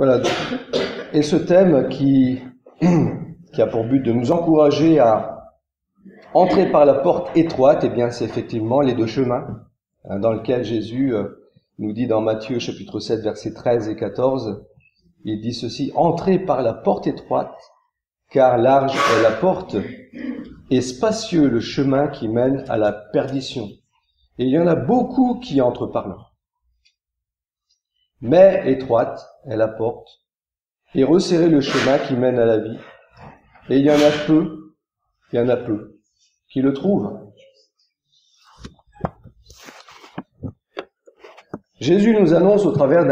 Voilà. Et ce thème qui a pour but de nous encourager à entrer par la porte étroite, eh bien, c'est effectivement les deux chemins, dans lesquels Jésus nous dit dans Matthieu chapitre 7, versets 13 et 14, il dit ceci: « Entrez par la porte étroite, car large est la porte, et spacieux le chemin qui mène à la perdition. Et il y en a beaucoup qui entrent par là. Mais étroite est la porte, et resserré le chemin qui mène à la vie. Et il y en a peu qui le trouvent. » Jésus nous annonce au travers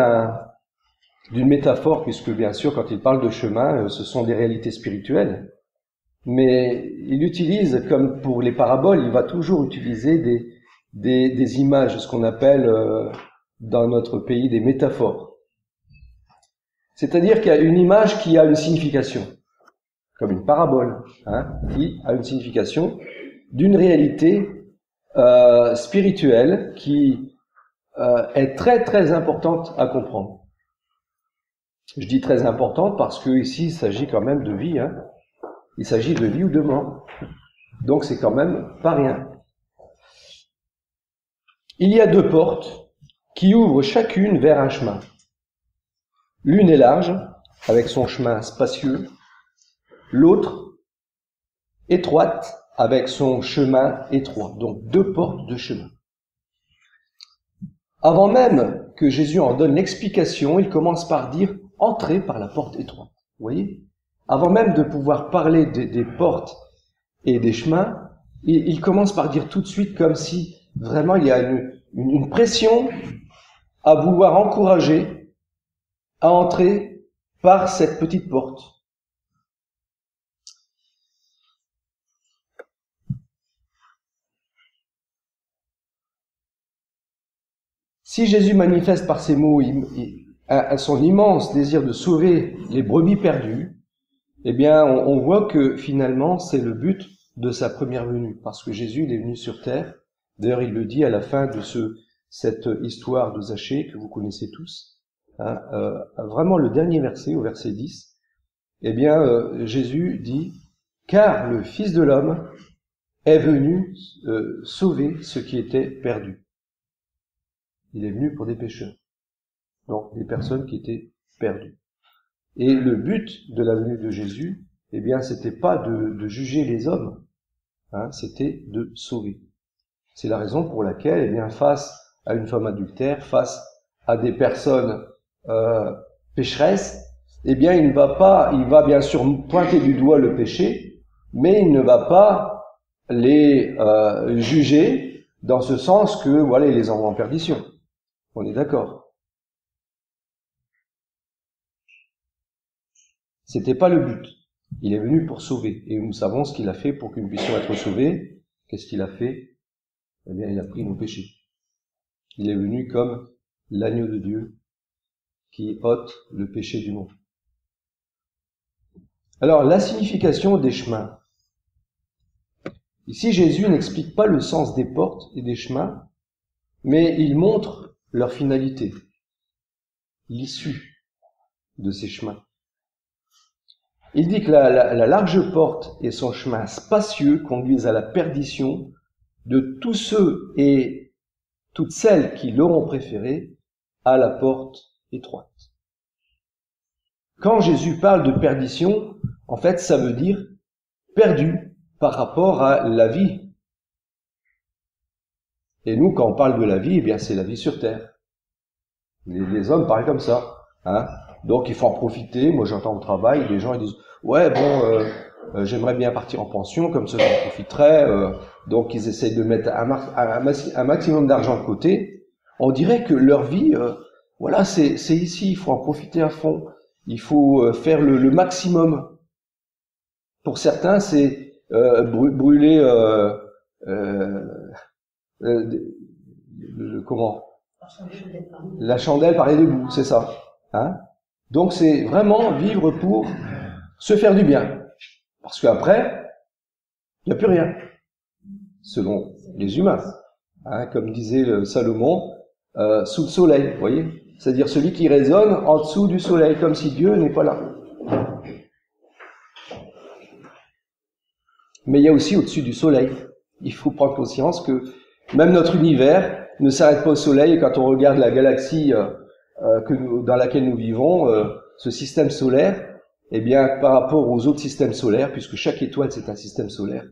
d'une métaphore, puisque bien sûr, quand il parle de chemin, ce sont des réalités spirituelles. Mais il utilise, comme pour les paraboles, il va toujours utiliser des images, ce qu'on appelle dans notre pays des métaphores. C'est-à-dire qu'il y a une image qui a une signification, comme une parabole, qui a une signification d'une réalité spirituelle qui est très très importante à comprendre. Je dis très importante parce que ici il s'agit quand même de vie, il s'agit de vie ou de mort. Donc c'est quand même pas rien. Il y a deux portes qui ouvrent chacune vers un chemin. L'une est large, avec son chemin spacieux, l'autre étroite, avec son chemin étroit. Donc deux portes de chemin. Avant même que Jésus en donne l'explication, il commence par dire « Entrez par la porte étroite ». Vous voyez ? Avant même de pouvoir parler des portes et des chemins, il commence par dire tout de suite comme si vraiment il y a une pression à vouloir encourager à entrer par cette petite porte. Si Jésus manifeste par ces mots son immense désir de sauver les brebis perdues, eh bien, on voit que finalement, c'est le but de sa première venue, parce que Jésus, il est venu sur terre. D'ailleurs, il le dit à la fin de cette histoire de Zachée que vous connaissez tous. Vraiment le dernier verset, au verset 10, eh bien, Jésus dit « Car le Fils de l'homme est venu sauver ce qui était perdu. » Il est venu pour des pécheurs, donc des personnes qui étaient perdues. Et le but de la venue de Jésus, eh bien, c'était pas de juger les hommes, c'était de sauver. C'est la raison pour laquelle, eh bien, face à une femme adultère, face à des personnes pécheresses, eh bien, il va bien sûr pointer du doigt le péché, mais il ne va pas les juger dans ce sens que, voilà, il les envoie en perdition. On est d'accord. C'était pas le but. Il est venu pour sauver. Et nous savons ce qu'il a fait pour que nous puissions être sauvés. Qu'est-ce qu'il a fait? Eh bien, il a pris nos péchés. Il est venu comme l'agneau de Dieu qui ôte le péché du monde. Alors, la signification des chemins. Ici, Jésus n'explique pas le sens des portes et des chemins, mais il montre leur finalité, l'issue de ces chemins. Il dit que la large porte et son chemin spacieux conduisent à la perdition de tous ceux et toutes celles qui l'auront préféré à la porte étroite. Quand Jésus parle de perdition, en fait, ça veut dire perdu par rapport à la vie. Et nous, quand on parle de la vie, eh bien, c'est la vie sur terre. Les hommes parlent comme ça, Donc, il faut en profiter. Moi, j'entends au travail, les gens ils disent « Ouais, bon, j'aimerais bien partir en pension, comme ça j'en profiterai. » Donc, ils essayent de mettre un maximum d'argent de côté. On dirait que leur vie, voilà, c'est ici, il faut en profiter à fond. Il faut faire le maximum. Pour certains, c'est brûler comment ? La chandelle par les deux bouts, c'est ça. Donc c'est vraiment vivre pour se faire du bien. Parce qu'après, il n'y a plus rien. Selon les humains. Comme disait Salomon, sous le soleil, vous voyez. c'est-à-dire celui qui résonne en dessous du soleil, comme si Dieu n'est pas là. Mais il y a aussi au-dessus du soleil. Il faut prendre conscience que même notre univers ne s'arrête pas au soleil, et quand on regarde la galaxie dans laquelle nous vivons, ce système solaire, eh bien, par rapport aux autres systèmes solaires, puisque chaque étoile c'est un système solaire,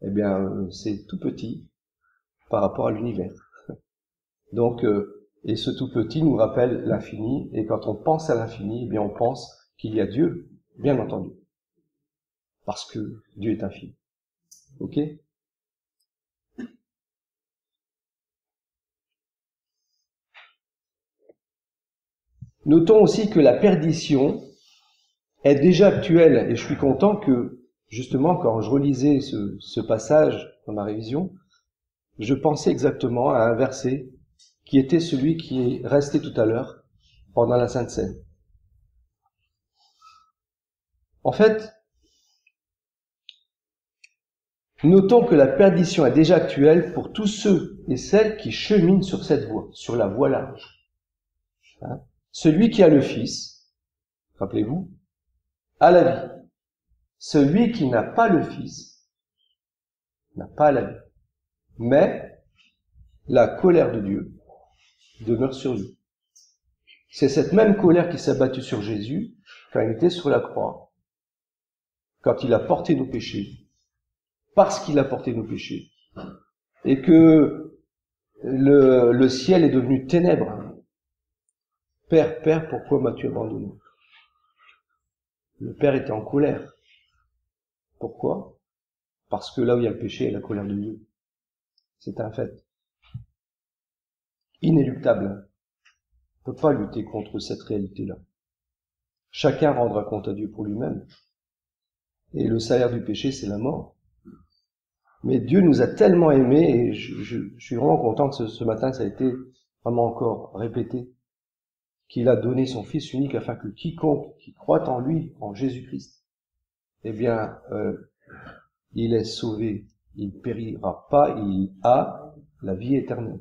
eh bien, c'est tout petit par rapport à l'univers. Donc, et ce tout petit nous rappelle l'infini, et quand on pense à l'infini, eh bien, on pense qu'il y a Dieu, bien entendu, parce que Dieu est infini. Ok ? Notons aussi que la perdition est déjà actuelle, et je suis content que, justement, quand je relisais ce passage dans ma révision, je pensais exactement à un verset qui était celui qui est resté tout à l'heure pendant la Sainte Seine. En fait, notons que la perdition est déjà actuelle pour tous ceux et celles qui cheminent sur cette voie, sur la voie large. Celui qui a le Fils, rappelez-vous, a la vie. Celui qui n'a pas le Fils n'a pas la vie. Mais la colère de Dieu demeure sur lui. C'est cette même colère qui s'est abattue sur Jésus quand il était sur la croix, quand il a porté nos péchés, parce qu'il a porté nos péchés, et que le ciel est devenu ténèbres. Père, Père, pourquoi m'as-tu abandonné? Le Père était en colère. Pourquoi? Parce que là où il y a le péché, il y a la colère de Dieu. C'est un fait. Inéluctable. On ne peut pas lutter contre cette réalité-là. Chacun rendra compte à Dieu pour lui-même. Et le salaire du péché, c'est la mort. Mais Dieu nous a tellement aimés, et je suis vraiment content que ce matin, ça a été vraiment encore répété, qu'il a donné son Fils unique afin que quiconque qui croit en lui, en Jésus-Christ, eh bien, il est sauvé, il ne périra pas, il a la vie éternelle.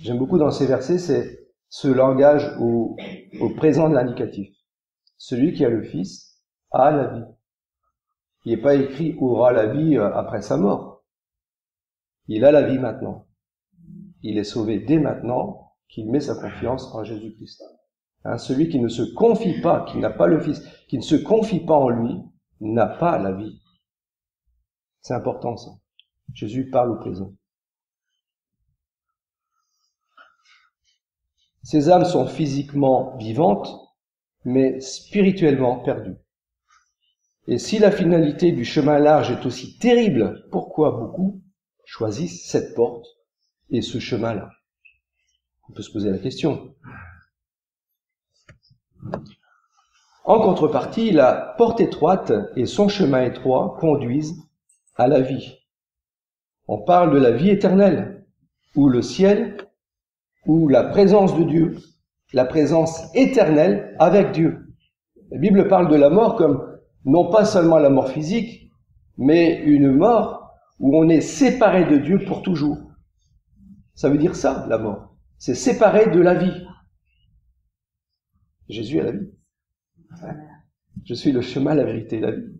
J'aime beaucoup dans ces versets, c'est ce langage au présent de l'indicatif. Celui qui a le Fils a la vie. Il n'est pas écrit aura la vie après sa mort. Il a la vie maintenant. Il est sauvé dès maintenant qu'il met sa confiance en Jésus-Christ. Celui qui ne se confie pas, qui n'a pas le Fils, qui ne se confie pas en lui, n'a pas la vie. C'est important ça. Jésus parle au présent. Ces âmes sont physiquement vivantes, mais spirituellement perdues. Et si la finalité du chemin large est aussi terrible, pourquoi beaucoup choisissent cette porte et ce chemin-là? On peut se poser la question. En contrepartie, la porte étroite et son chemin étroit conduisent à la vie. On parle de la vie éternelle, ou le ciel, ou la présence de Dieu, la présence éternelle avec Dieu. La Bible parle de la mort comme non pas seulement la mort physique, mais une mort où on est séparé de Dieu pour toujours. Ça veut dire ça, la mort. C'est séparé de la vie. Jésus a la vie. Je suis le chemin, la vérité et la vie.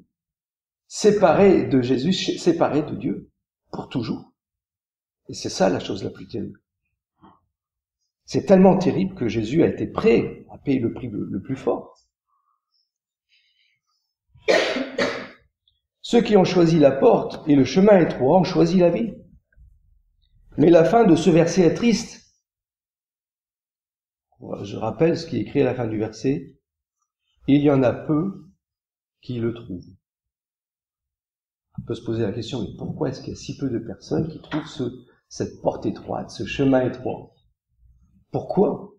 Séparé de Jésus, séparé de Dieu pour toujours. Et c'est ça la chose la plus terrible. C'est tellement terrible que Jésus a été prêt à payer le prix le plus fort. Ceux qui ont choisi la porte et le chemin étroit ont choisi la vie. Mais la fin de ce verset est triste. Je rappelle ce qui est écrit à la fin du verset. Il y en a peu qui le trouvent. On peut se poser la question, mais pourquoi est-ce qu'il y a si peu de personnes qui trouvent cette porte étroite, ce chemin étroit? Pourquoi?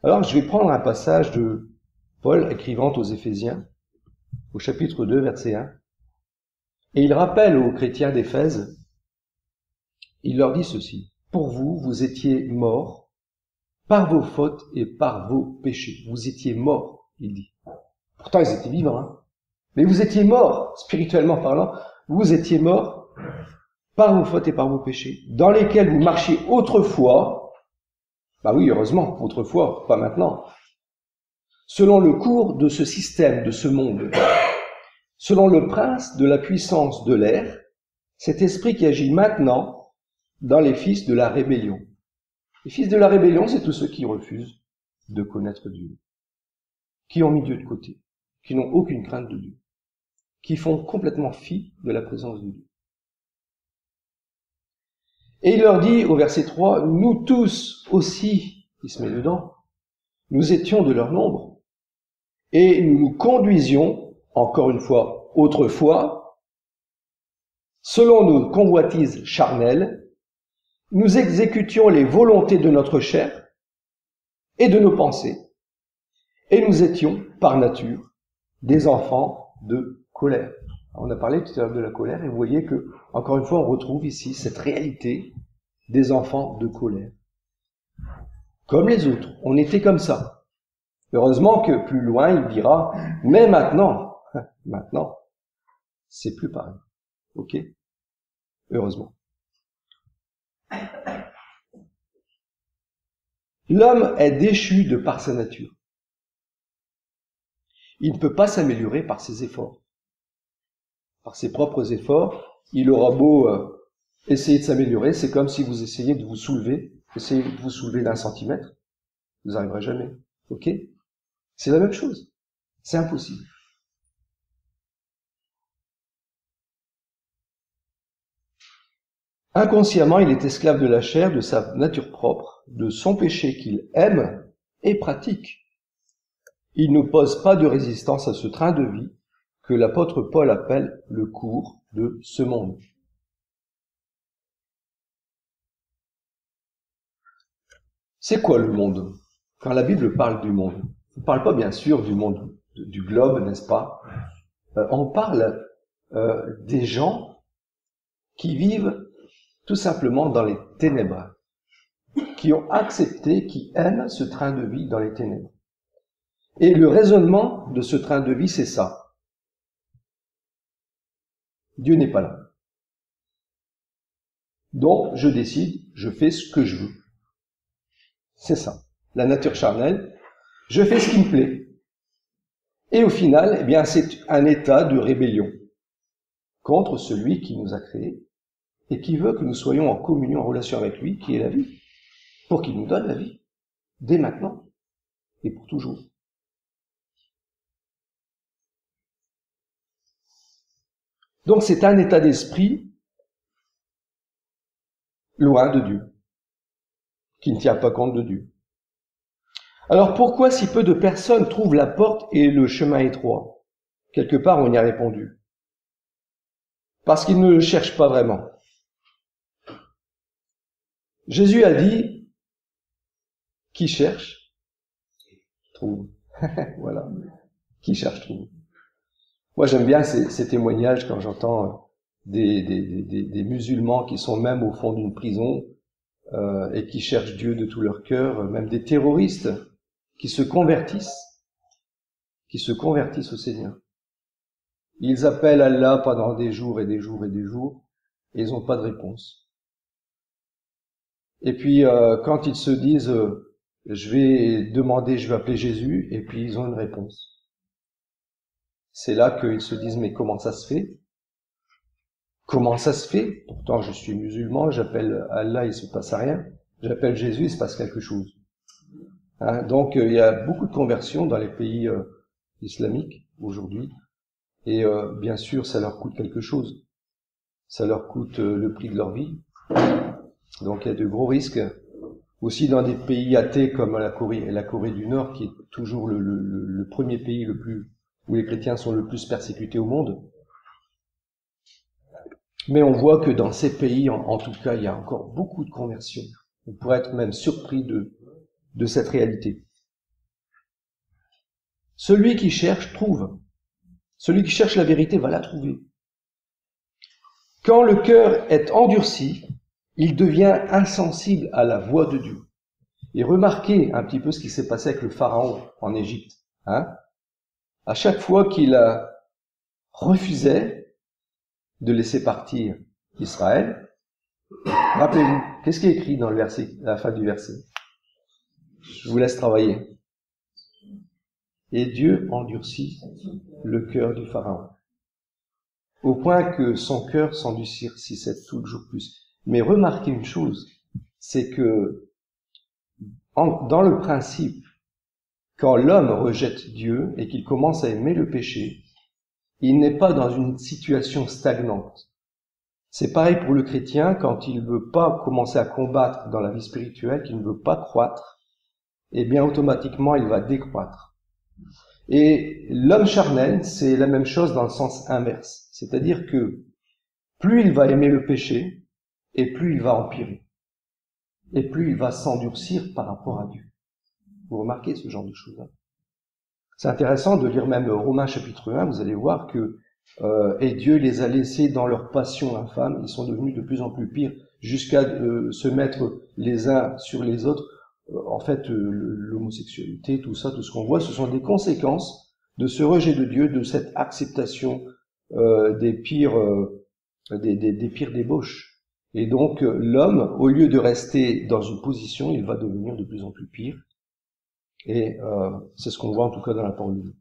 Alors, je vais prendre un passage de Paul écrivant aux Éphésiens, au chapitre 2, verset 1. Et il rappelle aux chrétiens d'Éphèse, il leur dit ceci. Pour vous, vous étiez morts par vos fautes et par vos péchés. Vous étiez morts, il dit. Pourtant, ils étaient vivants, hein. Mais vous étiez morts, spirituellement parlant, vous étiez morts par vos fautes et par vos péchés, dans lesquels vous marchiez autrefois, Bah oui, heureusement, autrefois, pas maintenant. Selon le cours de ce système, de ce monde, selon le prince de la puissance de l'air, cet esprit qui agit maintenant dans les fils de la rébellion. Les fils de la rébellion, c'est tous ceux qui refusent de connaître Dieu, qui ont mis Dieu de côté, qui n'ont aucune crainte de Dieu, qui font complètement fi de la présence de Dieu. Et il leur dit au verset 3, « Nous tous aussi, il se met dedans, nous étions de leur nombre, et nous nous conduisions, encore une fois, autrefois, selon nos convoitises charnelles, nous exécutions les volontés de notre chair et de nos pensées, et nous étions, par nature, des enfants de colère. » On a parlé tout à l'heure de la colère, et vous voyez que, encore une fois, on retrouve ici cette réalité des enfants de colère. Comme les autres, on était comme ça. Heureusement que plus loin, il dira, mais maintenant, c'est plus pareil. Ok? Heureusement. L'homme est déchu de par sa nature. Il ne peut pas s'améliorer par ses efforts. Par ses propres efforts, il aura beau essayer de s'améliorer, c'est comme si vous essayez de vous soulever, essayez de vous soulever d'1 centimètre, vous n'arriverez jamais. Ok? C'est la même chose. C'est impossible. Inconsciemment, il est esclave de la chair, de sa nature propre, de son péché qu'il aime et pratique. Il n'oppose pas de résistance à ce train de vie que l'apôtre Paul appelle le cours de ce monde. C'est quoi le monde? Quand la Bible parle du monde, on ne parle pas bien sûr du monde du globe, n'est-ce pas? On parle des gens qui vivent tout simplement dans les ténèbres, qui ont accepté, qui aiment ce train de vie dans les ténèbres. Et le raisonnement de ce train de vie, c'est ça. Dieu n'est pas là. Donc, je décide, je fais ce que je veux. C'est ça. La nature charnelle, je fais ce qui me plaît. Et au final, eh bien, c'est un état de rébellion contre celui qui nous a créés et qui veut que nous soyons en communion, en relation avec lui, qui est la vie, pour qu'il nous donne la vie, dès maintenant et pour toujours. Donc c'est un état d'esprit loin de Dieu, qui ne tient pas compte de Dieu. Alors pourquoi si peu de personnes trouvent la porte et le chemin étroit? Quelque part on y a répondu. Parce qu'ils ne le cherchent pas vraiment. Jésus a dit, qui cherche, trouve. Voilà. Qui cherche, trouve. Moi, j'aime bien ces témoignages quand j'entends des musulmans qui sont même au fond d'une prison et qui cherchent Dieu de tout leur cœur, même des terroristes qui se convertissent au Seigneur. Ils appellent Allah pendant des jours et des jours et des jours et ils n'ont pas de réponse. Et puis, quand ils se disent je vais demander, je vais appeler Jésus, et puis ils ont une réponse. C'est là qu'ils se disent, mais comment ça se fait? Comment ça se fait? Pourtant, je suis musulman, j'appelle Allah, il se passe rien. J'appelle Jésus, il se passe quelque chose. Hein? Donc, il y a beaucoup de conversions dans les pays islamiques aujourd'hui. Et bien sûr, ça leur coûte quelque chose. Ça leur coûte le prix de leur vie. Donc, il y a de gros risques. Aussi dans des pays athées comme la Corée du Nord, qui est toujours le premier pays où les chrétiens sont le plus persécutés au monde. Mais on voit que dans ces pays, en tout cas, il y a encore beaucoup de conversions. On pourrait être même surpris de cette réalité. Celui qui cherche, trouve. Celui qui cherche la vérité va la trouver. Quand le cœur est endurci, il devient insensible à la voix de Dieu. Et remarquez un petit peu ce qui s'est passé avec le pharaon en Égypte. Hein? À chaque fois qu'il refusait de laisser partir Israël, rappelez-vous, qu'est-ce qui est écrit dans le verset, à la fin du verset? Je vous laisse travailler. Et Dieu endurcit le cœur du Pharaon, au point que son cœur s'endurcissait toujours plus. Mais remarquez une chose, c'est que dans le principe, quand l'homme rejette Dieu et qu'il commence à aimer le péché, il n'est pas dans une situation stagnante. C'est pareil pour le chrétien quand il ne veut pas commencer à combattre dans la vie spirituelle, qu'il ne veut pas croître, eh bien automatiquement il va décroître. Et l'homme charnel, c'est la même chose dans le sens inverse. C'est-à-dire que plus il va aimer le péché, et plus il va empirer. Et plus il va s'endurcir par rapport à Dieu. Vous remarquez ce genre de choses, hein? C'est intéressant de lire même Romains chapitre 1, vous allez voir que et Dieu les a laissés dans leur passion infâme, ils sont devenus de plus en plus pires, jusqu'à se mettre les uns sur les autres. En fait, l'homosexualité, tout ça, tout ce qu'on voit, ce sont des conséquences de ce rejet de Dieu, de cette acceptation des pires débauches. Et donc, l'homme, au lieu de rester dans une position, il va devenir de plus en plus pire. Et c'est ce qu'on voit en tout cas dans la parole de Dieu.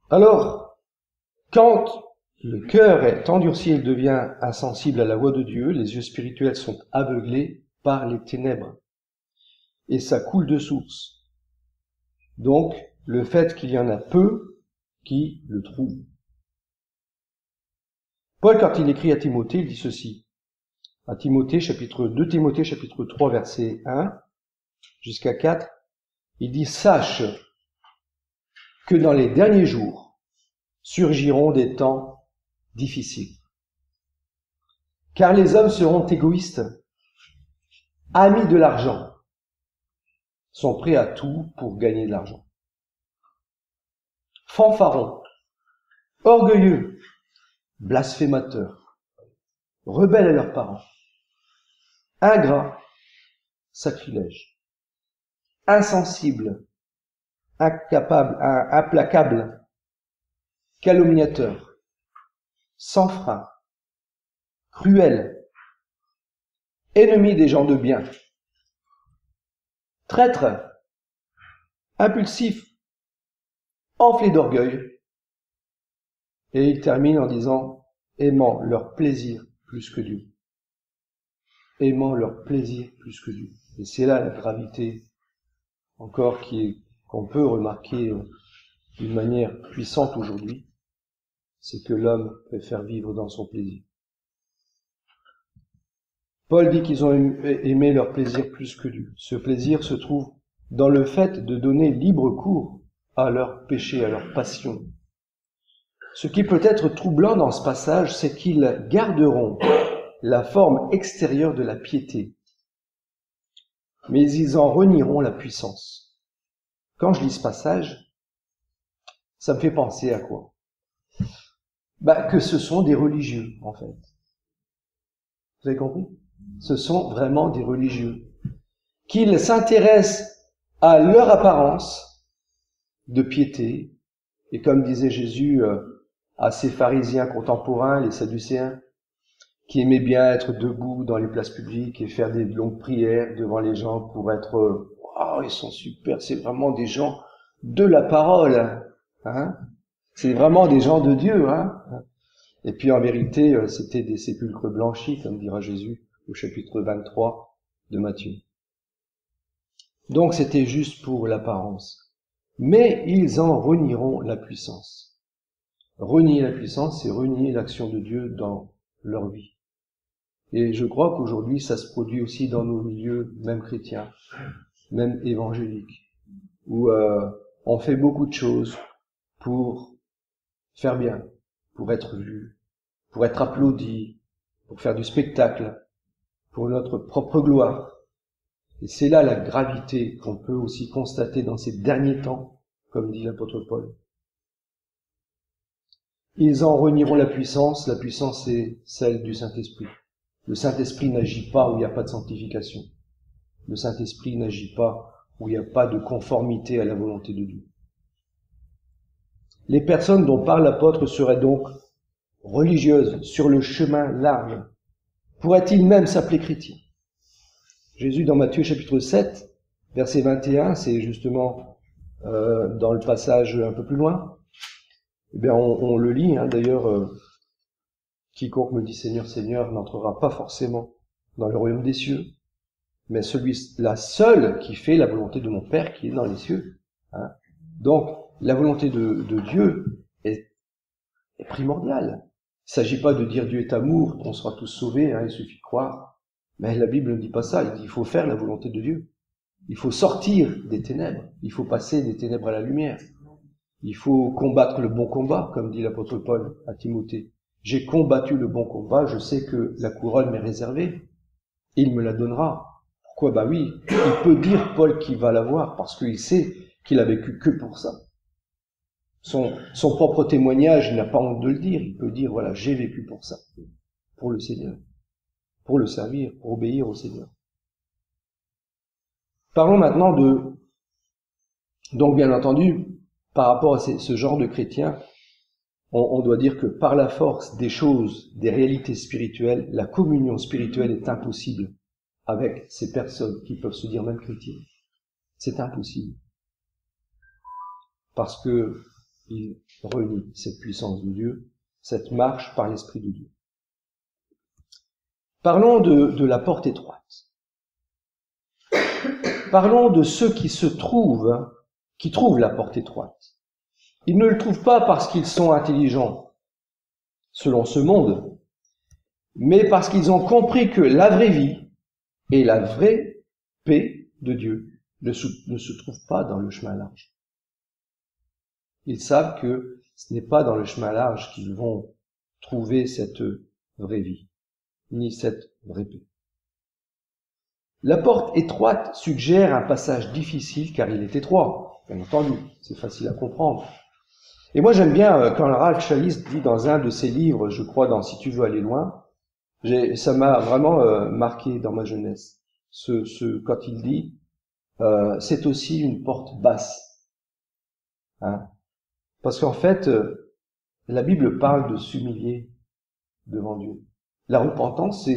Alors, quand le cœur est endurci, il devient insensible à la voix de Dieu, les yeux spirituels sont aveuglés par les ténèbres. Et ça coule de source. Donc, le fait qu'il y en a peu qui le trouvent. Paul, quand il écrit à Timothée, il dit ceci. À Timothée, chapitre 2 Timothée, chapitre 3, verset 1 jusqu'à 4, il dit « Sache que dans les derniers jours surgiront des temps difficiles. Car les hommes seront égoïstes, amis de l'argent, sont prêts à tout pour gagner de l'argent. Fanfarons, orgueilleux, blasphémateurs, rebelles à leurs parents, ingrats, sacrilèges, insensibles, implacables, calomniateurs, sans frein, cruels, ennemis des gens de bien, traîtres, impulsifs, enflés d'orgueil. Et il termine en disant « aimant leur plaisir plus que Dieu ». Aimant leur plaisir plus que Dieu. Et c'est là la gravité encore qu'on peut remarquer d'une manière puissante aujourd'hui, c'est que l'homme préfère vivre dans son plaisir. Paul dit qu'ils ont aimé leur plaisir plus que Dieu. Ce plaisir se trouve dans le fait de donner libre cours à leur péché, à leur passion. Ce qui peut être troublant dans ce passage, c'est qu'ils garderont la forme extérieure de la piété, mais ils en renieront la puissance. Quand je lis ce passage, ça me fait penser à quoi? Que ce sont des religieux, en fait. Vous avez compris? Ce sont vraiment des religieux. Qu'ils s'intéressent à leur apparence de piété, et comme disait Jésus à ces pharisiens contemporains, les sadducéens, qui aimaient bien être debout dans les places publiques et faire des longues prières devant les gens pour être ils sont super, c'est vraiment des gens de la parole, hein. C'est vraiment des gens de Dieu, hein. Et puis en vérité, c'était des sépulcres blanchis, comme dira Jésus au chapitre 23 de Matthieu. Donc c'était juste pour l'apparence. Mais ils en renieront la puissance. Renier la puissance, c'est renier l'action de Dieu dans leur vie. Et je crois qu'aujourd'hui, ça se produit aussi dans nos milieux, même chrétiens, même évangéliques, où on fait beaucoup de choses pour faire bien, pour être vu, pour être applaudi, pour faire du spectacle, pour notre propre gloire. Et c'est là la gravité qu'on peut aussi constater dans ces derniers temps, comme dit l'apôtre Paul. Ils en renieront la puissance c'est celle du Saint-Esprit. Le Saint-Esprit n'agit pas où il n'y a pas de sanctification. Le Saint-Esprit n'agit pas où il n'y a pas de conformité à la volonté de Dieu. Les personnes dont parle l'apôtre seraient donc religieuses, sur le chemin large. Pourrait-il même s'appeler chrétien? Jésus, dans Matthieu chapitre 7, verset 21, c'est justement dans le passage un peu plus loin, eh bien on le lit, hein, d'ailleurs, quiconque me dit Seigneur, Seigneur n'entrera pas forcément dans le royaume des cieux, mais celui-là seul qui fait la volonté de mon Père qui est dans les cieux. Hein. Donc, la volonté de Dieu est primordiale. Il ne s'agit pas de dire Dieu est amour, on sera tous sauvés, hein, il suffit de croire. Mais la Bible ne dit pas ça, elle dit il faut faire la volonté de Dieu. Il faut sortir des ténèbres, il faut passer des ténèbres à la lumière. Il faut combattre le bon combat, comme dit l'apôtre Paul à Timothée. J'ai combattu le bon combat, je sais que la couronne m'est réservée. Il me la donnera. Pourquoi? Bah oui, il peut dire, Paul, qu'il va l'avoir, parce qu'il sait qu'il a vécu que pour ça. Son propre témoignage, il n'a pas honte de le dire. Il peut dire, voilà, j'ai vécu pour ça, pour le Seigneur, pour le servir, pour obéir au Seigneur. Parlons maintenant donc bien entendu, par rapport à ce genre de chrétiens, on doit dire que par la force des choses, des réalités spirituelles, la communion spirituelle est impossible avec ces personnes qui peuvent se dire même chrétiennes. C'est impossible. Parce que il renie cette puissance de Dieu, cette marche par l'Esprit de Dieu. Parlons de la porte étroite. Parlons de ceux qui trouvent la porte étroite. Ils ne le trouvent pas parce qu'ils sont intelligents, selon ce monde, mais parce qu'ils ont compris que la vraie vie et la vraie paix de Dieu ne se trouvent pas dans le chemin large. Ils savent que ce n'est pas dans le chemin large qu'ils vont trouver cette vraie vie, ni cette vraie paix. La porte étroite suggère un passage difficile car il est étroit, bien entendu, c'est facile à comprendre. Et moi j'aime bien quand Ralph Challis dit dans un de ses livres, je crois dans Si tu veux aller loin, ça m'a vraiment marqué dans ma jeunesse, quand il dit c'est aussi une porte basse. Hein. Parce qu'en fait, la Bible parle de s'humilier devant Dieu. La repentance,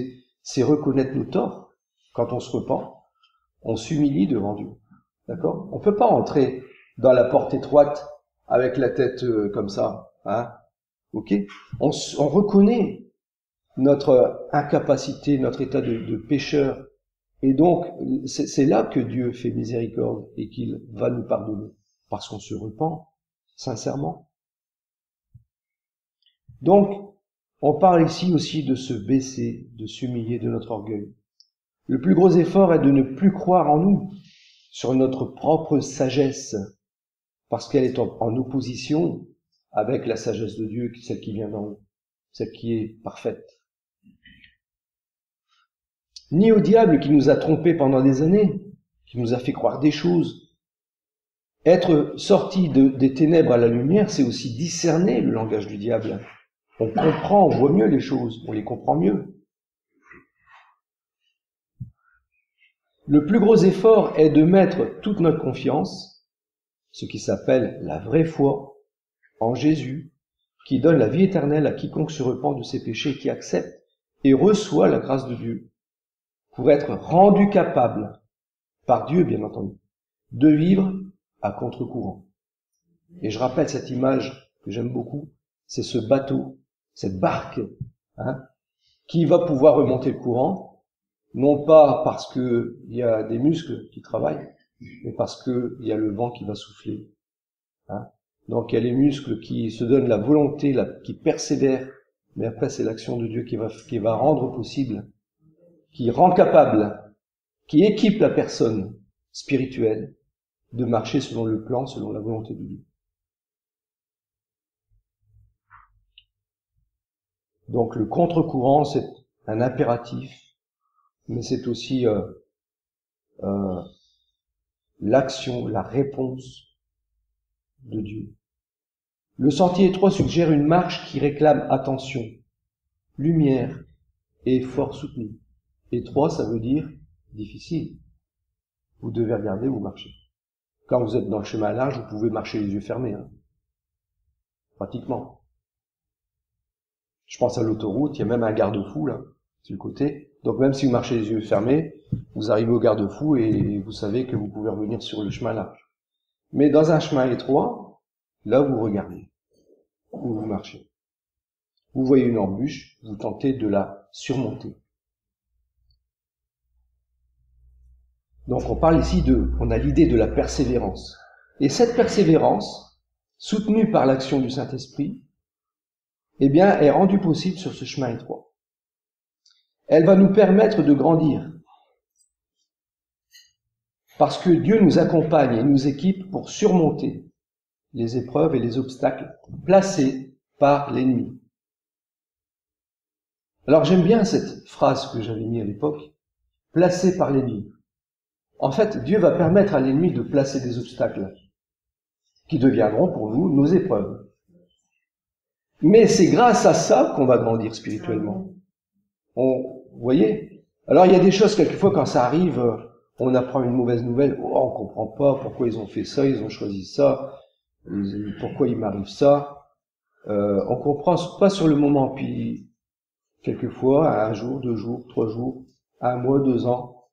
c'est reconnaître nos torts. Quand on se repent, on s'humilie devant Dieu. D'accord? On ne peut pas entrer dans la porte étroite avec la tête comme ça. Hein? Ok? On reconnaît notre incapacité, notre état de pécheur. Et donc, c'est là que Dieu fait miséricorde et qu'il va nous pardonner. Parce qu'on se repent sincèrement. Donc, on parle ici aussi de se baisser, de s'humilier de notre orgueil. Le plus gros effort est de ne plus croire en nous, sur notre propre sagesse, parce qu'elle est en opposition avec la sagesse de Dieu, celle qui vient d'en haut, celle qui est parfaite. Ni au diable qui nous a trompés pendant des années, qui nous a fait croire des choses. Être sorti des ténèbres à la lumière, c'est aussi discerner le langage du diable. On comprend, on voit mieux les choses, on les comprend mieux. Le plus gros effort est de mettre toute notre confiance, ce qui s'appelle la vraie foi, en Jésus, qui donne la vie éternelle à quiconque se repent de ses péchés, qui accepte et reçoit la grâce de Dieu, pour être rendu capable, par Dieu bien entendu, de vivre à contre-courant. Et je rappelle cette image que j'aime beaucoup, c'est ce bateau, cette barque, hein, qui va pouvoir remonter le courant, non pas parce qu'il y a des muscles qui travaillent, mais parce qu'il y a le vent qui va souffler. Hein. Donc il y a les muscles qui se donnent la volonté, qui persévèrent, mais après c'est l'action de Dieu qui va rendre possible, qui rend capable, qui équipe la personne spirituelle de marcher selon le plan, selon la volonté de Dieu. Donc le contre-courant, c'est un impératif, mais c'est aussi l'action, la réponse de Dieu. Le sentier étroit suggère une marche qui réclame attention, lumière et effort soutenu. Étroit, ça veut dire difficile. Vous devez regarder où vous marchez. Quand vous êtes dans le chemin large, vous pouvez marcher les yeux fermés. Hein. pratiquement. Je pense à l'autoroute, il y a même un garde-fou là, sur le côté. Donc même si vous marchez les yeux fermés, vous arrivez au garde-fou et vous savez que vous pouvez revenir sur le chemin large. Mais dans un chemin étroit, là vous regardez, où vous marchez. Vous voyez une embûche, vous tentez de la surmonter. Donc on parle ici on a l'idée de la persévérance. Et cette persévérance, soutenue par l'action du Saint-Esprit, eh bien, est rendue possible sur ce chemin étroit. Elle va nous permettre de grandir. Parce que Dieu nous accompagne et nous équipe pour surmonter les épreuves et les obstacles placés par l'ennemi. Alors j'aime bien cette phrase que j'avais mise à l'époque, placé par l'ennemi. En fait, Dieu va permettre à l'ennemi de placer des obstacles qui deviendront pour nous nos épreuves. Mais c'est grâce à ça qu'on va grandir spirituellement. Vous voyez? Alors il y a des choses, quelquefois, quand ça arrive, on apprend une mauvaise nouvelle, on comprend pas pourquoi ils ont fait ça, ils ont choisi ça, pourquoi il m'arrive ça. On comprend pas sur le moment, puis quelquefois, 1 jour, 2 jours, 3 jours, 1 mois, 2 ans,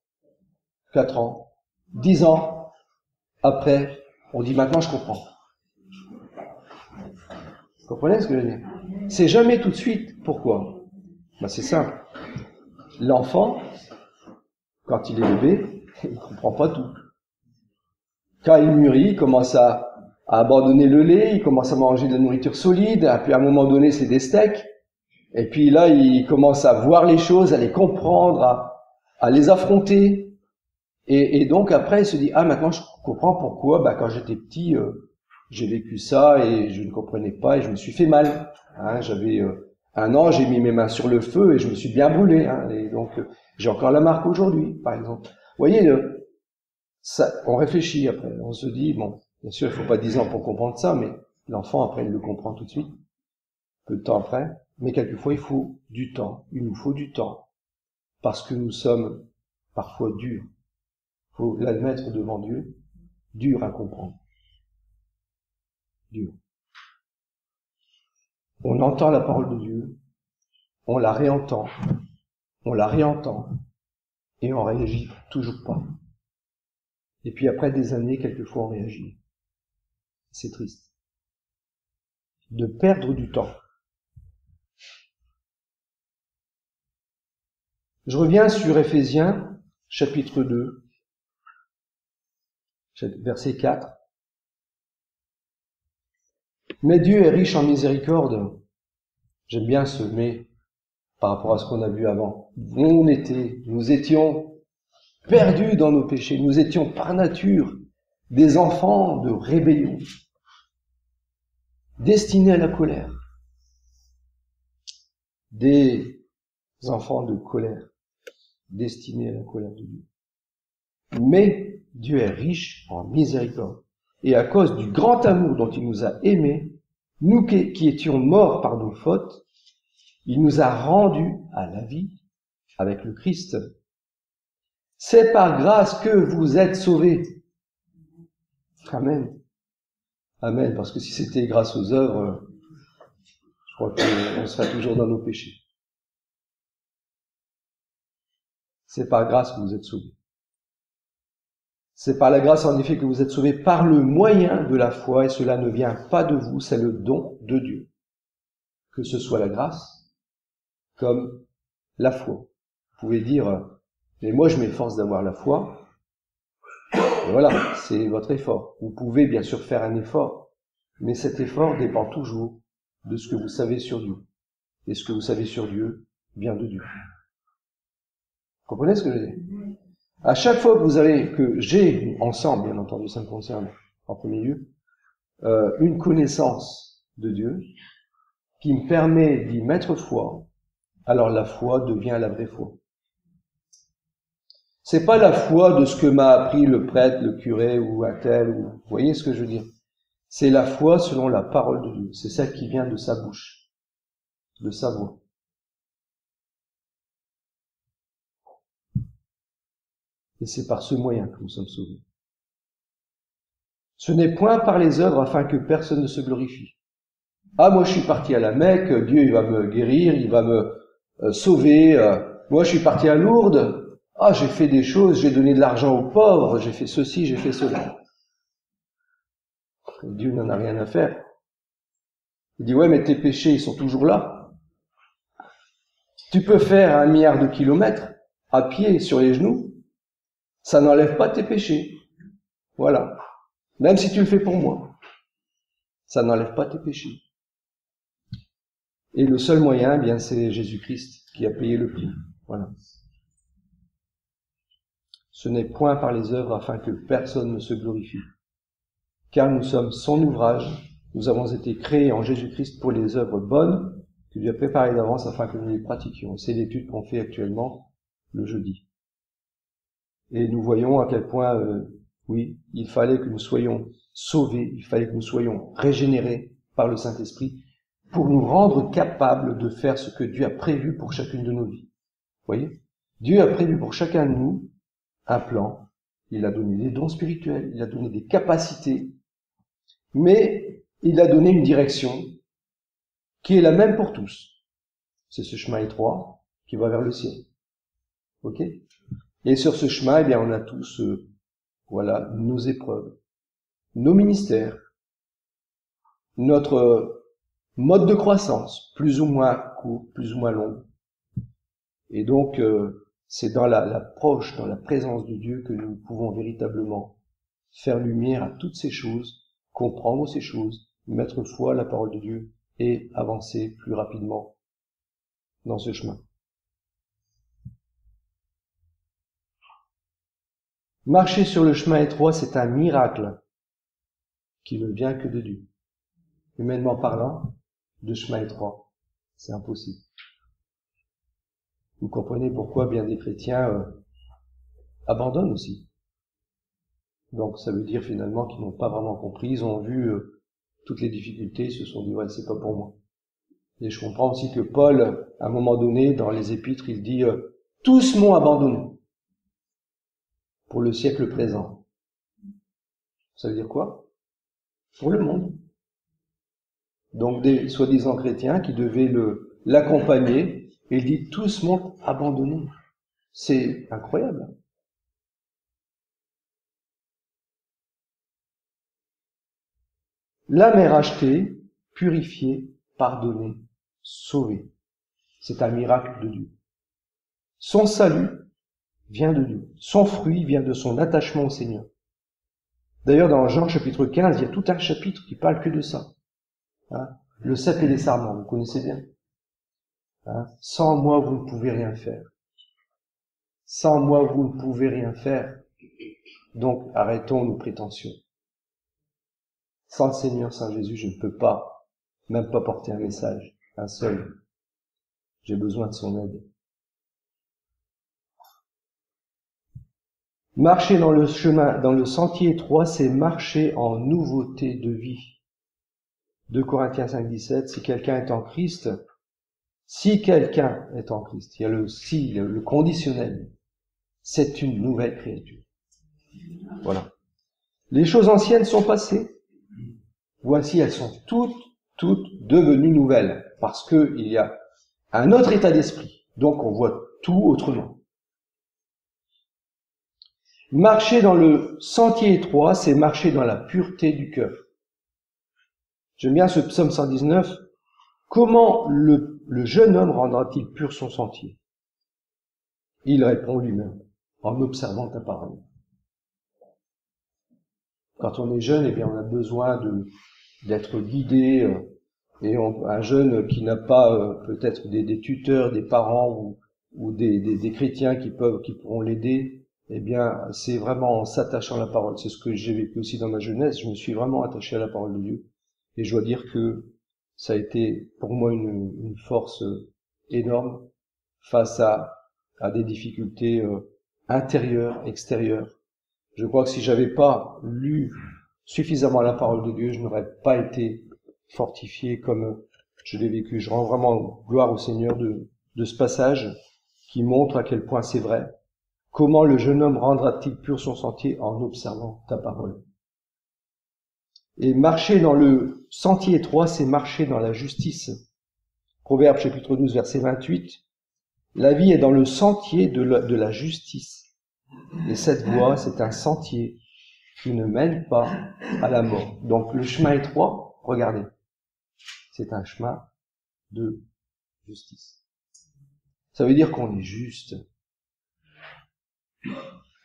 4 ans, 10 ans, après, on dit maintenant je comprends. Vous comprenez ce que je veux dire? C'est jamais tout de suite. Pourquoi? Ben, c'est simple. L'enfant, quand il est bébé, il ne comprend pas tout. Quand il mûrit, il commence à abandonner le lait, il commence à manger de la nourriture solide, et puis à un moment donné, c'est des steaks. Et puis là, il commence à voir les choses, à les comprendre, à les affronter. Et donc après, il se dit, ah, maintenant je comprends pourquoi, quand j'étais petit, j'ai vécu ça et je ne comprenais pas et je me suis fait mal. Hein, j'avais 1 an, j'ai mis mes mains sur le feu et je me suis bien brûlé. Hein, et donc j'ai encore la marque aujourd'hui, par exemple. Vous voyez, ça, on réfléchit après. On se dit, bon, bien sûr, il faut pas 10 ans pour comprendre ça, mais l'enfant après il le comprend tout de suite, peu de temps après. Mais quelquefois il faut du temps. Il nous faut du temps parce que nous sommes parfois durs. Il faut l'admettre devant Dieu, dur à comprendre. Dur. On entend la parole de Dieu, on la réentend, et on réagit toujours pas. Et puis après des années, quelquefois on réagit. C'est triste. De perdre du temps. Je reviens sur Éphésiens, chapitre 2, verset 4. Mais Dieu est riche en miséricorde. J'aime bien ce mais par rapport à ce qu'on a vu avant. Nous étions perdus dans nos péchés. Nous étions par nature des enfants de rébellion, destinés à la colère. Des enfants de colère, destinés à la colère de Dieu. Mais Dieu est riche en miséricorde. Et à cause du grand amour dont il nous a aimés, nous qui étions morts par nos fautes, il nous a rendus à la vie avec le Christ. C'est par grâce que vous êtes sauvés. Amen. Amen, parce que si c'était grâce aux œuvres, je crois qu'on serait toujours dans nos péchés. C'est par grâce que vous êtes sauvés. C'est par la grâce en effet que vous êtes sauvés par le moyen de la foi, et cela ne vient pas de vous, c'est le don de Dieu. Que ce soit la grâce comme la foi. Vous pouvez dire, mais moi je m'efforce d'avoir la foi. Et voilà, c'est votre effort. Vous pouvez bien sûr faire un effort, mais cet effort dépend toujours de ce que vous savez sur Dieu. Et ce que vous savez sur Dieu vient de Dieu. Vous comprenez ce que je veux dire? À chaque fois que j'ai, ensemble, bien entendu, ça me concerne en premier lieu, une connaissance de Dieu qui me permet d'y mettre foi, alors la foi devient la vraie foi. C'est pas la foi de ce que m'a appris le prêtre, le curé ou un tel, ou, vous voyez ce que je veux dire? C'est la foi selon la parole de Dieu. C'est celle qui vient de sa bouche, de sa voix. Et c'est par ce moyen que nous sommes sauvés. Ce n'est point par les œuvres afin que personne ne se glorifie. Ah, moi je suis parti à la Mecque, Dieu il va me guérir, il va me sauver. Moi je suis parti à Lourdes, ah j'ai fait des choses, j'ai donné de l'argent aux pauvres, j'ai fait ceci, j'ai fait cela. Dieu n'en a rien à faire. Il dit, ouais, mais tes péchés, ils sont toujours là. Tu peux faire 1 milliard de kilomètres à pied sur les genoux, ça n'enlève pas tes péchés. Voilà. Même si tu le fais pour moi, ça n'enlève pas tes péchés. Et le seul moyen, eh bien, c'est Jésus-Christ qui a payé le prix. Voilà. Ce n'est point par les œuvres afin que personne ne se glorifie. Car nous sommes son ouvrage, nous avons été créés en Jésus-Christ pour les œuvres bonnes que Dieu a préparées d'avance afin que nous les pratiquions. C'est l'étude qu'on fait actuellement le jeudi. Et nous voyons à quel point, oui, il fallait que nous soyons sauvés, il fallait que nous soyons régénérés par le Saint-Esprit pour nous rendre capables de faire ce que Dieu a prévu pour chacune de nos vies. Vous voyez ? Dieu a prévu pour chacun de nous un plan. Il a donné des dons spirituels, il a donné des capacités, mais il a donné une direction qui est la même pour tous. C'est ce chemin étroit qui va vers le ciel. Ok ? Et sur ce chemin, eh bien, on a tous, voilà, nos épreuves, nos ministères, notre mode de croissance, plus ou moins court, plus ou moins long. Et donc, c'est dans l'approche, dans la présence de Dieu que nous pouvons véritablement faire lumière à toutes ces choses, comprendre ces choses, mettre foi à la parole de Dieu et avancer plus rapidement dans ce chemin. Marcher sur le chemin étroit, c'est un miracle qui ne vient que de Dieu. Humainement parlant, de chemin étroit, c'est impossible. Vous comprenez pourquoi bien des chrétiens abandonnent aussi. Donc ça veut dire finalement qu'ils n'ont pas vraiment compris, ils ont vu toutes les difficultés, ils se sont dit ouais, c'est pas pour moi. Et je comprends aussi que Paul, à un moment donné, dans les épîtres, il dit tous m'ont abandonné pour le siècle présent. Ça veut dire quoi? Pour le monde. Donc des soi-disant chrétiens qui devaient l'accompagner, et il dit tous m'ont abandonné. C'est incroyable. L'âme est rachetée, purifiée, pardonnée, sauvée. C'est un miracle de Dieu. Son salut vient de Dieu. Son fruit vient de son attachement au Seigneur. D'ailleurs, dans Jean chapitre 15, il y a tout un chapitre qui parle que de ça. Hein, le cep et les sarments, vous connaissez bien. Hein, sans moi, vous ne pouvez rien faire. Sans moi, vous ne pouvez rien faire. Donc, arrêtons nos prétentions. Sans le Seigneur, sans Jésus, je ne peux pas, même pas porter un message, un seul. J'ai besoin de son aide. Marcher dans le chemin, dans le sentier étroit, c'est marcher en nouveauté de vie. 2 Corinthiens 5, 17, si quelqu'un est en Christ, il y a le si, le conditionnel, c'est une nouvelle créature. Voilà. Les choses anciennes sont passées. Voici, elles sont toutes devenues nouvelles, parce que il y a un autre état d'esprit. Donc on voit tout autrement. Marcher dans le sentier étroit, c'est marcher dans la pureté du cœur. J'aime bien ce psaume 119. Comment le jeune homme rendra-t-il pur son sentier? Il répond lui-même, en observant ta parole. Quand on est jeune, eh bien, on a besoin d'être guidé, et un jeune qui n'a pas peut-être des tuteurs, des parents ou des chrétiens qui pourront l'aider, eh bien, c'est vraiment en s'attachant à la parole. C'est ce que j'ai vécu aussi dans ma jeunesse. Je me suis vraiment attaché à la parole de Dieu. Et je dois dire que ça a été pour moi une force énorme face à des difficultés intérieures, extérieures. Je crois que si j'avais pas lu suffisamment la parole de Dieu, je n'aurais pas été fortifié comme je l'ai vécu. Je rends vraiment gloire au Seigneur de ce passage qui montre à quel point c'est vrai. Comment le jeune homme rendra-t-il pur son sentier en observant ta parole? Et marcher dans le sentier étroit, c'est marcher dans la justice. Proverbe chapitre 12, verset 28. La vie est dans le sentier de la justice. Et cette voie, c'est un sentier qui ne mène pas à la mort. Donc le chemin étroit, regardez, c'est un chemin de justice. Ça veut dire qu'on est juste.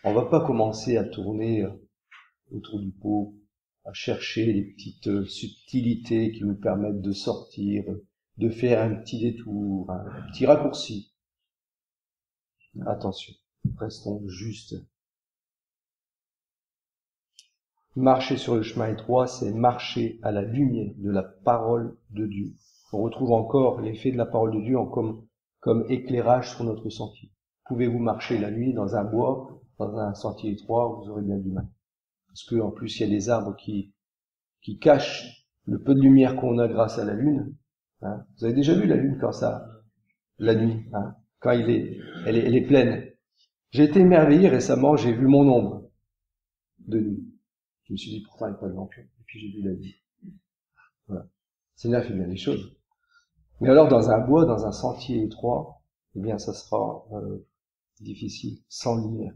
On va pas commencer à tourner autour du pot, à chercher les petites subtilités qui nous permettent de sortir, de faire un petit détour, un petit raccourci. Attention, restons justes. Marcher sur le chemin étroit, c'est marcher à la lumière de la parole de Dieu. On retrouve encore l'effet de la parole de Dieu comme éclairage sur notre sentier. Pouvez-vous marcher la nuit dans un bois, dans un sentier étroit, vous aurez bien du mal. Parce que en plus, il y a des arbres qui cachent le peu de lumière qu'on a grâce à la lune. Hein. Vous avez déjà vu la lune la nuit, hein, quand elle est pleine. J'ai été émerveillé récemment, j'ai vu mon ombre de nuit. Je me suis dit, pourtant, il n'y a pas de lampion. Et puis j'ai vu la vie. Voilà. Le Seigneur fait bien les choses. Mais alors, dans un bois, dans un sentier étroit, eh bien, ça sera difficile, sans lumière.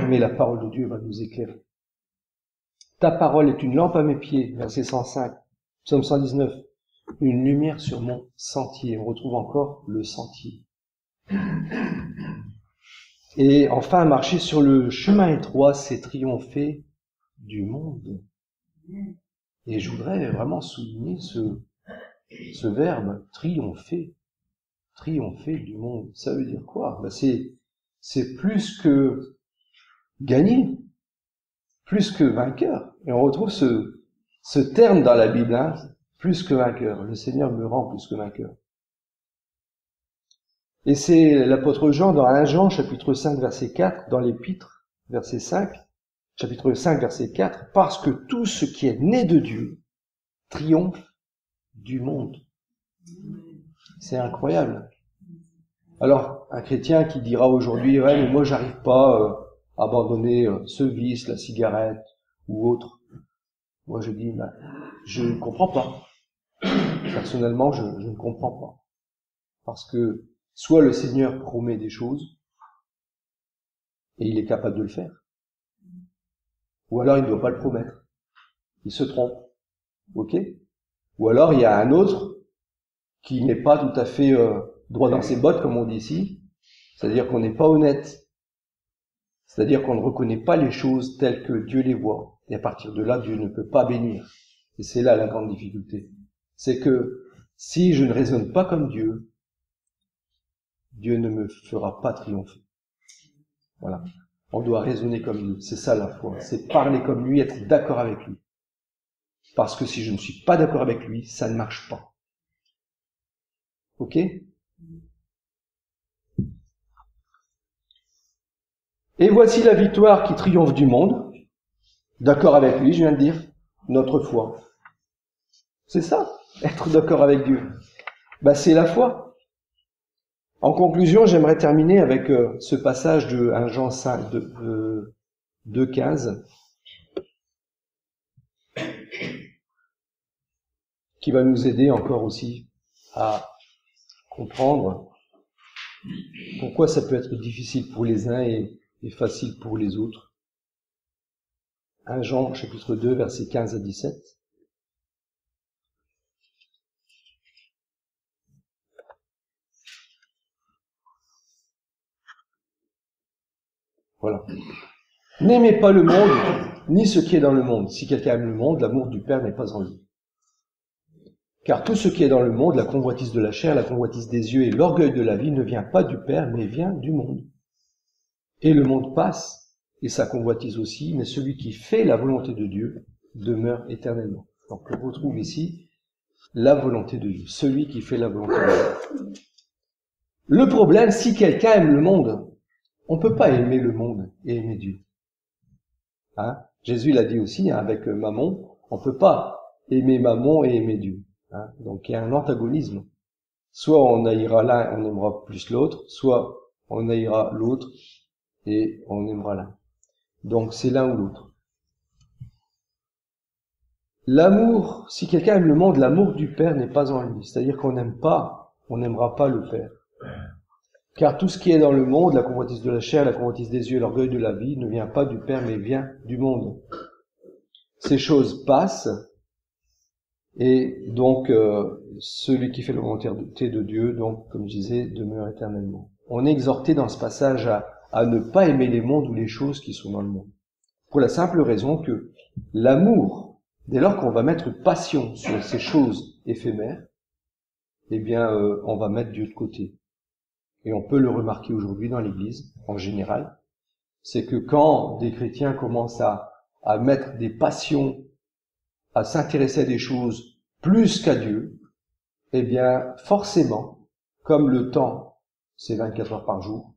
Mais la parole de Dieu va nous éclairer. Ta parole est une lampe à mes pieds, verset 105, psaume 119, une lumière sur mon sentier. On retrouve encore le sentier. Et enfin, marcher sur le chemin étroit, c'est triompher du monde. Et je voudrais vraiment souligner ce verbe, triompher. Triompher du monde. Ça veut dire quoi? Ben c'est plus que gagner, plus que vainqueur. Et on retrouve ce terme dans la Bible, hein, plus que vainqueur. Le Seigneur me rend plus que vainqueur. Et c'est l'apôtre Jean dans 1 Jean, chapitre 5, verset 4, dans l'épître, verset 5, chapitre 5, verset 4, parce que tout ce qui est né de Dieu triomphe du monde. C'est incroyable. Alors, un chrétien qui dira aujourd'hui, ouais, mais moi j'arrive pas à abandonner ce vice, la cigarette ou autre. Moi je dis, ben, je ne comprends pas. Personnellement, je ne comprends pas. Parce que soit le Seigneur promet des choses et il est capable de le faire, ou alors il ne doit pas le promettre. Il se trompe. Ok? Ou alors il y a un autre qui n'est pas tout à fait droit dans ses bottes, comme on dit ici, c'est-à-dire qu'on n'est pas honnête, c'est-à-dire qu'on ne reconnaît pas les choses telles que Dieu les voit, et à partir de là, Dieu ne peut pas bénir. Et c'est là la grande difficulté. C'est que si je ne raisonne pas comme Dieu, Dieu ne me fera pas triompher. Voilà. On doit raisonner comme lui. C'est ça la foi. C'est parler comme lui, être d'accord avec lui. Parce que si je ne suis pas d'accord avec lui, ça ne marche pas. Ok? Et voici la victoire qui triomphe du monde. D'accord avec lui, je viens de dire, notre foi. C'est ça, être d'accord avec Dieu. Ben, c'est la foi. En conclusion, j'aimerais terminer avec ce passage de 1 Jean 5, 2,15, qui va nous aider encore aussi à comprendre pourquoi ça peut être difficile pour les uns et facile pour les autres. 1 Jean chapitre 2, versets 15 à 17. Voilà. N'aimez pas le monde, ni ce qui est dans le monde. Si quelqu'un aime le monde, l'amour du Père n'est pas en lui. Car tout ce qui est dans le monde, la convoitise de la chair, la convoitise des yeux et l'orgueil de la vie ne vient pas du Père, mais vient du monde. Et le monde passe, et sa convoitise aussi, mais celui qui fait la volonté de Dieu demeure éternellement. Donc on retrouve ici la volonté de Dieu, celui qui fait la volonté de Dieu. Le problème, si quelqu'un aime le monde, on ne peut pas aimer le monde et aimer Dieu. Hein? Jésus l'a dit aussi, hein, avec Mammon, on ne peut pas aimer Mammon et aimer Dieu. Hein? Donc il y a un antagonisme. Soit on haïra l'un, on aimera plus l'autre, soit on haïra l'autre et on aimera l'un. Donc c'est l'un ou l'autre. L'amour, si quelqu'un aime le monde, l'amour du Père n'est pas en lui. C'est-à-dire qu'on n'aime pas, on n'aimera pas le Père. Car tout ce qui est dans le monde, la convoitise de la chair, la convoitise des yeux, l'orgueil de la vie, ne vient pas du Père, mais vient du monde. Ces choses passent, et donc celui qui fait la volonté de Dieu, donc comme je disais, demeure éternellement. On est exhorté dans ce passage à ne pas aimer les mondes ou les choses qui sont dans le monde. Pour la simple raison que l'amour, dès lors qu'on va mettre passion sur ces choses éphémères, eh bien, on va mettre Dieu de côté. Et on peut le remarquer aujourd'hui dans l'Église, en général. C'est que quand des chrétiens commencent à mettre des passions, à s'intéresser à des choses plus qu'à Dieu, eh bien, forcément, comme le temps, c'est 24 heures par jour,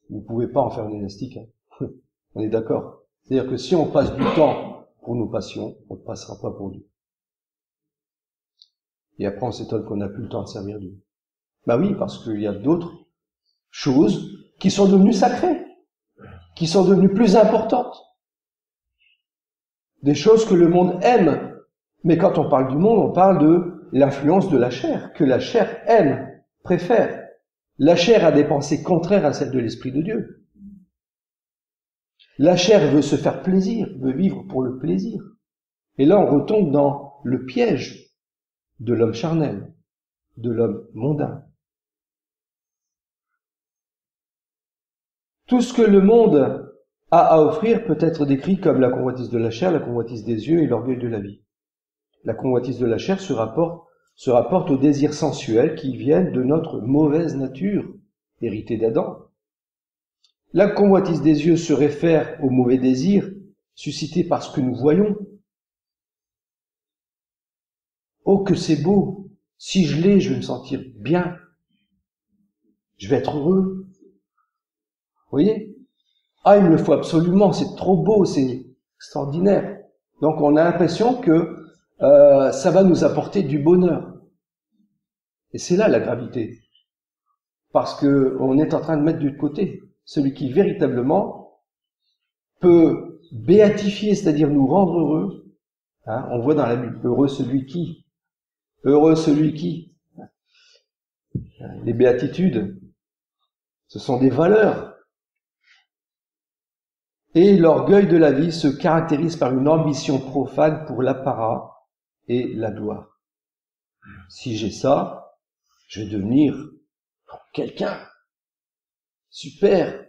vous ne pouvez pas en faire une élastique, hein. On est d'accord. C'est-à-dire que si on passe du temps pour nos passions, on ne passera pas pour Dieu. Et après, on s'étonne qu'on n'a plus le temps de servir Dieu. Ben oui, parce qu'il y a d'autres choses qui sont devenues sacrées, qui sont devenues plus importantes. Des choses que le monde aime. Mais quand on parle du monde, on parle de l'influence de la chair, que la chair aime, préfère. La chair a des pensées contraires à celles de l'Esprit de Dieu. La chair veut se faire plaisir, veut vivre pour le plaisir. Et là, on retombe dans le piège de l'homme charnel, de l'homme mondain. Tout ce que le monde a à offrir peut être décrit comme la convoitise de la chair, la convoitise des yeux et l'orgueil de la vie. La convoitise de la chair se rapporte aux désirs sensuels qui viennent de notre mauvaise nature, héritée d'Adam. La convoitise des yeux se réfère aux mauvais désirs suscités par ce que nous voyons. Oh, que c'est beau! Si je l'ai, je vais me sentir bien. Je vais être heureux. Vous voyez? Ah, il me le faut absolument, c'est trop beau, c'est extraordinaire. Donc on a l'impression que ça va nous apporter du bonheur. Et c'est là la gravité. Parce que on est en train de mettre de côté celui qui véritablement peut béatifier, c'est-à-dire nous rendre heureux. Hein, on voit dans la Bible, heureux celui qui. Les béatitudes, ce sont des valeurs. Et l'orgueil de la vie se caractérise par une ambition profane pour l'apparat et la gloire. Si j'ai ça, je vais devenir quelqu'un. Super.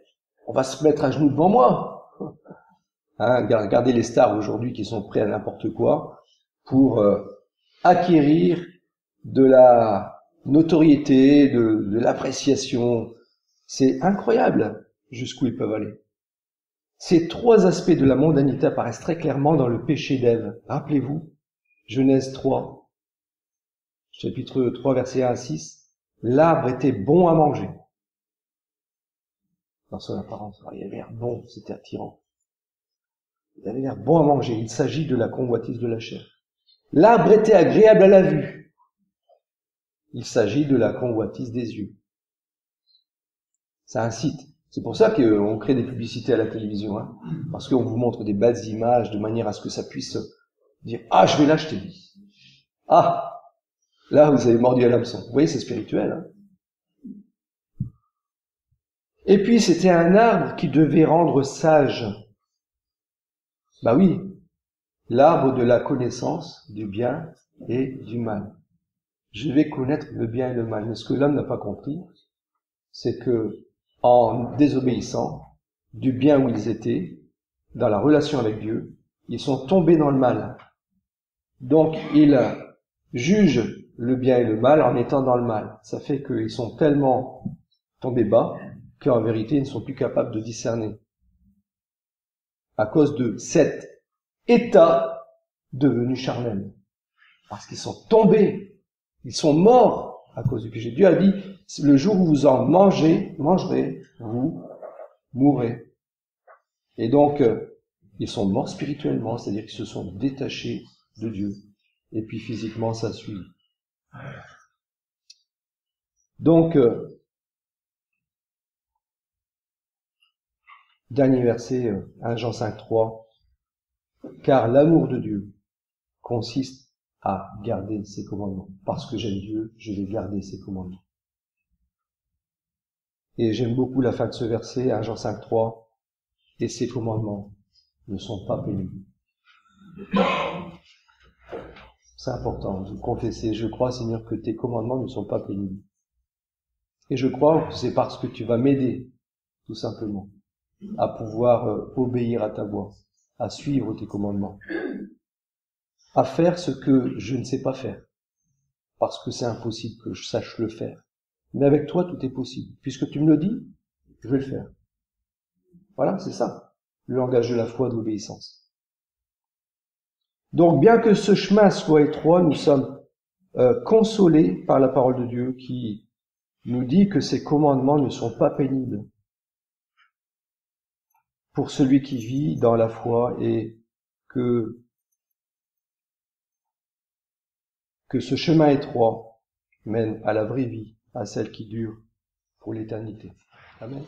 On va se mettre à genoux devant moi. Hein, regardez les stars aujourd'hui qui sont prêts à n'importe quoi pour acquérir de la notoriété, de l'appréciation. C'est incroyable jusqu'où ils peuvent aller. Ces trois aspects de la mondanité apparaissent très clairement dans le péché d'Ève. Rappelez-vous, Genèse 3, chapitre 3, versets 1 à 6. L'arbre était bon à manger. Dans son apparence, il avait l'air bon, c'était attirant. Il avait l'air bon à manger. Il s'agit de la convoitise de la chair. L'arbre était agréable à la vue. Il s'agit de la convoitise des yeux. Ça incite. C'est pour ça qu'on crée des publicités à la télévision, hein, parce qu'on vous montre des belles images de manière à ce que ça puisse dire « Ah, je vais l'acheter !» Ah, là, vous avez mordu à l'hameçon. Vous voyez, c'est spirituel. Hein. Et puis, c'était un arbre qui devait rendre sage. Bah oui, l'arbre de la connaissance du bien et du mal. Je vais connaître le bien et le mal. Mais ce que l'homme n'a pas compris, c'est que en désobéissant du bien où ils étaient, dans la relation avec Dieu, ils sont tombés dans le mal. Donc, ils jugent le bien et le mal en étant dans le mal. Ça fait qu'ils sont tellement tombés bas qu'en vérité, ils ne sont plus capables de discerner. À cause de cet état devenu charnel. Parce qu'ils sont tombés. Ils sont morts à cause du péché. Dieu a dit, le jour où vous en mangerez, vous mourrez. Et donc, ils sont morts spirituellement, c'est-à-dire qu'ils se sont détachés de Dieu. Et puis physiquement, ça suit. Donc, dernier verset, 1 Jean 5, 3. Car l'amour de Dieu consiste à garder ses commandements. Parce que j'aime Dieu, je vais garder ses commandements. Et j'aime beaucoup la fin de ce verset, 1 Jean 5,3, et ses commandements ne sont pas pénibles. C'est important de confesser, je crois Seigneur que tes commandements ne sont pas pénibles. Et je crois que c'est parce que tu vas m'aider, tout simplement, à pouvoir obéir à ta voix, à suivre tes commandements, à faire ce que je ne sais pas faire, parce que c'est impossible que je sache le faire. Mais avec toi, tout est possible. Puisque tu me le dis, je vais le faire. Voilà, c'est ça, le langage de la foi, de l'obéissance. Donc, bien que ce chemin soit étroit, nous sommes consolés par la parole de Dieu qui nous dit que ses commandements ne sont pas pénibles pour celui qui vit dans la foi et que ce chemin étroit mène à la vraie vie, à celle qui dure pour l'éternité. Amen.